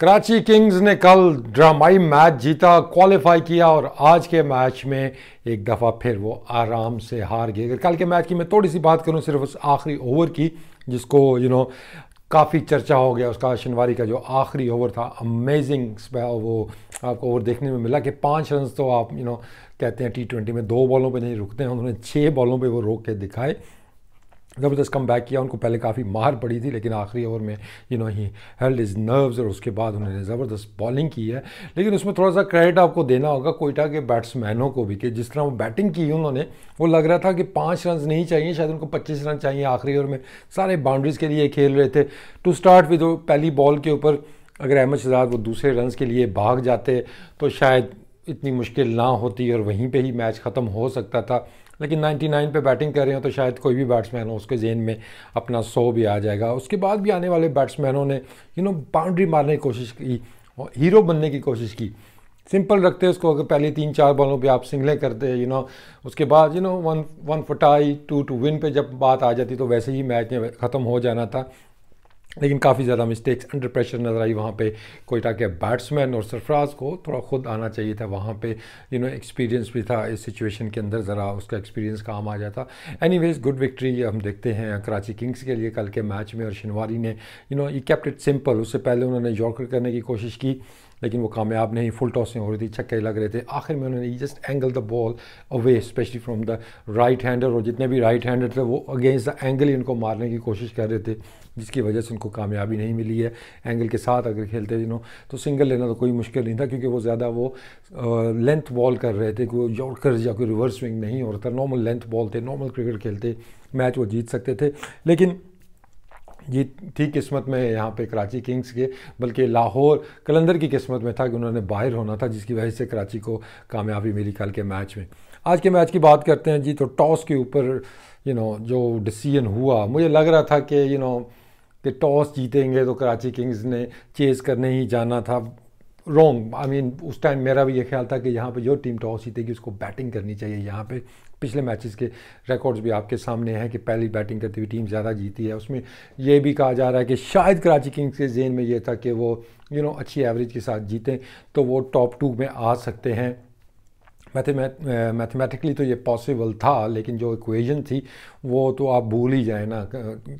Karachi Kings ने कल ड्रामाई match जीता, क्वालिफाई किया और आज के मैच में एक दफ़ा फिर वो आराम से हार गए। अगर कल के मैच की मैं थोड़ी सी बात करूं, सिर्फ उस आखिरी ओवर की जिसको काफ़ी चर्चा हो गया, उसका शनिवारी का जो आखिरी ओवर था, अमेजिंग वो आपको ओवर देखने में मिला कि 5 रन तो आप कहते हैं T20 में 2 बॉलों पे नहीं रुकते हैं, उन्होंने 6 बॉलों पे वो रोक के दिखाए। ज़बरदस्त कम बैक किया। उनको पहले काफ़ी मार पड़ी थी लेकिन आखिरी ओवर में ही हेल्ड इज नर्व्स और उसके बाद उन्होंने ज़बरदस्त बॉलिंग की है। लेकिन उसमें थोड़ा सा क्रेडिट आपको देना होगा कोयटा के बैट्समैनों को भी कि जिस तरह वो बैटिंग की उन्होंने, वो लग रहा था कि 5 रन नहीं चाहिए, शायद उनको 25 रन चाहिए। आखिरी ओवर में सारे बाउंड्रीज़ के लिए खेल रहे थे। टू स्टार्ट विद पहली बॉल के ऊपर अगर अहमद शहजाद वो दूसरे रन के लिए भाग जाते तो शायद इतनी मुश्किल ना होती और वहीं पे ही मैच ख़त्म हो सकता था। लेकिन 99 पे बैटिंग कर रहे हो तो शायद कोई भी बैट्समैन हो उसके जेन में अपना 100 भी आ जाएगा। उसके बाद भी आने वाले बैट्समैनों ने बाउंड्री मारने की कोशिश की और हीरो बनने की कोशिश की। सिंपल रखते उसको, अगर पहले 3-4 बॉलों पे आप सिंगलें करते उसके बाद 1 फटाई 2 टू विन पे जब बात आ जाती तो वैसे ही मैच ने ख़त्म हो जाना था। लेकिन काफ़ी ज़्यादा मिस्टेक्स अंडर प्रेशर नज़र आई वहाँ पे कोयटा के बैट्समैन, और सरफराज को थोड़ा खुद आना चाहिए था वहाँ पे। एक्सपीरियंस भी था इस सिचुएशन के अंदर, ज़रा उसका एक्सपीरियंस काम आ जाता। एनीवेज गुड विक्ट्री हम देखते हैं कराची किंग्स के लिए कल के मैच में। और शनिवारी ने ये केप्ट इट सिंपल। उससे पहले उन्होंने यॉर्कर करने की कोशिश की लेकिन वो कामयाब नहीं, फुल टॉसिंग हो रही थी, छक्के लग रहे थे। आखिर में उन्होंने just angle the ball away specially from the right hander, और जितने भी राइट हैंडर थे वो अगेंस्ट द एंगल ही उनको मारने की कोशिश कर रहे थे, जिसकी वजह से उनको कामयाबी नहीं मिली है। एंगल के साथ अगर खेलते तो सिंगल लेना तो कोई मुश्किल नहीं था, क्योंकि वो ज़्यादा वो लेंथ बॉल कर रहे थे, कोई यॉर्कर या कोई रिवर्स स्विंग नहीं हो रहा था, नॉर्मल लेंथ बॉल थे। नॉर्मल क्रिकेट खेलते मैच वो जीत सकते थे। लेकिन जीत थी किस्मत में यहाँ पे कराची किंग्स के, बल्कि लाहौर कलंदर की किस्मत में था कि उन्होंने बाहर होना था, जिसकी वजह से कराची को कामयाबी मिली कल के मैच में। आज के मैच की बात करते हैं जी। तो टॉस के ऊपर जो डिसीजन हुआ, मुझे लग रहा था कि टॉस जीतेंगे तो कराची किंग्स ने चेज़ करने ही जाना था। रॉन्ग, आई मीन उस टाइम मेरा भी ये ख्याल था कि यहाँ पे जो टीम टॉस जीतेगी उसको बैटिंग करनी चाहिए। यहाँ पे पिछले मैचेस के रिकॉर्ड्स भी आपके सामने हैं कि पहली बैटिंग करती हुई टीम ज़्यादा जीती है। उसमें ये भी कहा जा रहा है कि शायद कराची किंग्स के जेन में ये था कि वो अच्छी एवरेज के साथ जीतें तो वो टॉप 2 में आ सकते हैं। मैथमेटिकली तो ये पॉसिबल था, लेकिन जो इक्वेशन थी वो तो आप भूल ही जाए ना।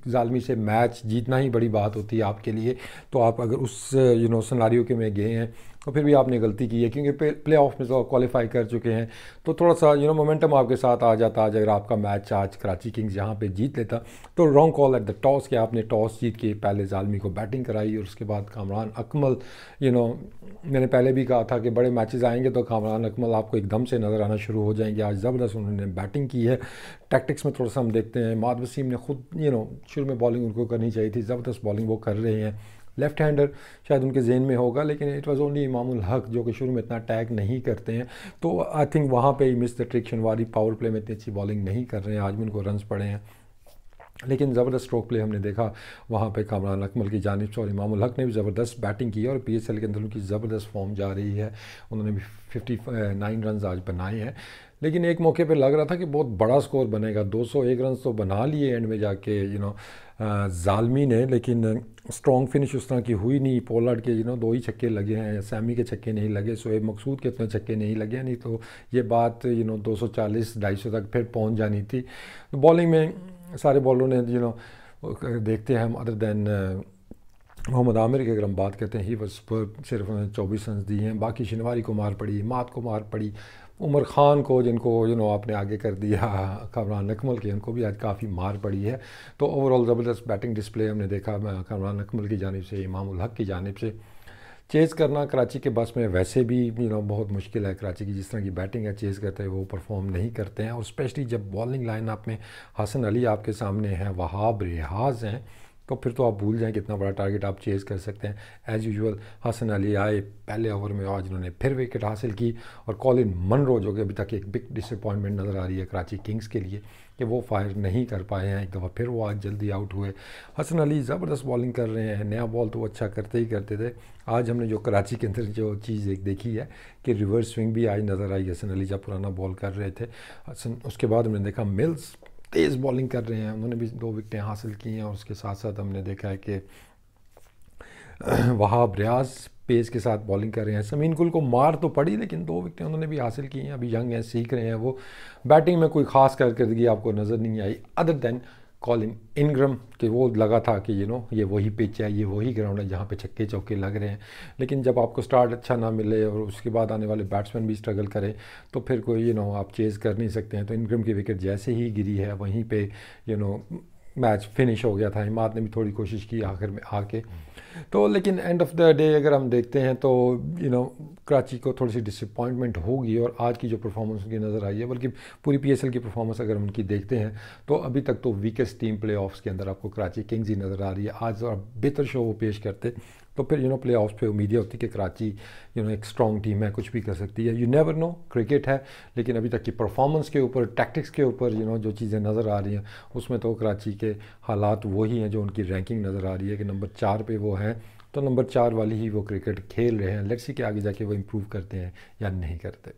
ज़ालमी से मैच जीतना ही बड़ी बात होती है आपके लिए। तो आप अगर उस सिनारियो के में गए हैं तो फिर भी आपने गलती की है, क्योंकि प्ले ऑफ में तो क्वालिफाई कर चुके हैं। तो थोड़ा सा मोमेंटम आपके साथ आ जाता। आज अगर आपका मैच आज कराची किंग्स यहाँ पे जीत लेता तो wrong call at the toss कि आपने टॉस जीत के पहले ज़ालमी को बैटिंग कराई और उसके बाद कामरान अकमल, मैंने पहले भी कहा था कि बड़े मैचेस आएंगे तो कामरान अकमल आपको एकदम से नज़र आना शुरू हो जाएंगे। आज ज़बरदस्त उन्होंने बैटिंग की है। टैक्टिक्स में थोड़ा सा हम देखते हैं, माद वसीम ने खुद शुरू में बॉलिंग उनको करनी चाहिए थी, ज़बरदस्त बॉलिंग वो कर रहे हैं। लेफ्ट हैंडर शायद उनके जेन में होगा, लेकिन it was only Imamul Haq जो कि शुरू में इतना अटैक नहीं करते हैं। तो आई थिंक वहाँ पे ही मिस द ट्रिक। शनिवारी पावर प्ले में इतनी अच्छी बॉलिंग नहीं कर रहे हैं, आज भी उनको रन्स पड़े हैं। लेकिन ज़बरदस्त स्ट्रोक प्ले हमने देखा वहाँ पे कामरान अकमल की जानिब से, और इमामुल हक ने भी ज़बरदस्त बैटिंग की है। और PSL के अंदर उनकी ज़बरदस्त फॉर्म जा रही है। उन्होंने भी 59 रन आज बनाए हैं। लेकिन एक मौके पे लग रहा था कि बहुत बड़ा स्कोर बनेगा, 201 रन तो बना लिए एंड में जाके ज़ालमी ने, लेकिन स्ट्रॉन्ग फिनिश उस तरह की हुई नहीं। पोलार्ड के 2 ही छक्के लगे हैं, सैमी के छक्के नहीं लगे, शोएब मकसूद के इतने छक्के नहीं लगे, नहीं तो ये बात 240-250 तक फिर पहुंच जानी थी। बॉलिंग में सारे बॉलरों ने देखते हैं हम, अदर दैन मोहम्मद आमिर की अगर हम बात करते हैं, ही बस सिर्फ उन्होंने 24 रन दिए हैं। बाकी शनिवारी को मार पड़ी, मात को मार पड़ी, उमर खान को जिनको आपने आगे कर दिया, कामरान अकमल के, उनको भी आज काफ़ी मार पड़ी है। तो ओवरऑल ज़बरदस्त बैटिंग डिस्प्ले हमने देखा कामरान अकमल की जानिब से, इमामुल हक की जानिब से। चेज़ करना कराची के बस में वैसे भी बहुत मुश्किल है। कराची की जिस तरह की बैटिंग है, चेज़ करते हैं वो परफॉर्म नहीं करते हैं। और स्पेशली जब बॉलिंग लाइन अप में हसन अली आपके सामने हैं, वहाब रियाज हैं, तो फिर तो आप भूल जाएं कितना बड़ा टारगेट आप चेज़ कर सकते हैं। एज़ यूजुअल हसन अली आए पहले ओवर में, आज उन्होंने फिर विकेट हासिल की। और कॉलिन मनरो जो कि अभी तक एक बिग डिसअपॉइंटमेंट नज़र आ रही है कराची किंग्स के लिए कि वो फायर नहीं कर पाए हैं, एक दफ़ा फिर वो आज जल्दी आउट हुए। हसन अली ज़बरदस्त बॉलिंग कर रहे हैं, नया बॉल तो अच्छा करते ही करते थे। आज हमने जो कराची के अंदर जो चीज़ एक देखी है कि रिवर्स स्विंग भी आज नज़र आई हसन अली जब पुराना बॉल कर रहे थे। उसके बाद हमने देखा मिल्स तेज़ बॉलिंग कर रहे हैं, उन्होंने भी 2 विकेटें हासिल की हैं। और उसके साथ साथ हमने देखा है कि वहाब रियाज पेस के साथ बॉलिंग कर रहे हैं। शमीन गुल को मार तो पड़ी, लेकिन 2 विकेटें उन्होंने भी हासिल की हैं। अभी यंग हैं, सीख रहे हैं वो। बैटिंग में कोई ख़ास कारकर्दगी आपको नज़र नहीं आई अदर दैन कॉलिन इनग्रम के वो लगा था कि ये वही पिच है, ये वही ग्राउंड है जहाँ पे छक्के चौके लग रहे हैं। लेकिन जब आपको स्टार्ट अच्छा ना मिले और उसके बाद आने वाले बैट्समैन भी स्ट्रगल करें तो फिर कोई आप चेज़ कर नहीं सकते हैं। तो इनग्रम की विकेट जैसे ही गिरी है वहीं पे मैच फिनिश हो गया था। हिमाद ने भी थोड़ी कोशिश की आखिर में आके, तो लेकिन एंड ऑफ द डे अगर हम देखते हैं तो कराची को थोड़ी सी डिसअपॉइंटमेंट होगी। और आज की जो परफॉर्मेंस उनकी नज़र आई है, बल्कि पूरी पीएसएल की परफॉर्मेंस अगर उनकी देखते हैं तो अभी तक तो वीकेस्ट टीम प्लेऑफ्स के अंदर आपको कराची किंग्स ही नज़र आ रही है। आज और बेहतर शो वो पेश करते तो फिर प्ले ऑफ्स पे उम्मीदें होती कि कराची एक स्ट्रॉन्ग टीम है, कुछ भी कर सकती है। यू नेवर नो, क्रिकेट है। लेकिन अभी तक की परफॉर्मेंस के ऊपर, टैक्टिक्स के ऊपर जो चीज़ें नज़र आ रही हैं उसमें तो कराची के हालात वही हैं जो उनकी रैंकिंग नज़र आ रही है कि नंबर 4 पे वो हैं। तो नंबर 4 वाली ही वो क्रिकेट खेल रहे हैं। लेट्स सी कि आगे जाके वो इम्प्रूव करते हैं या नहीं करते।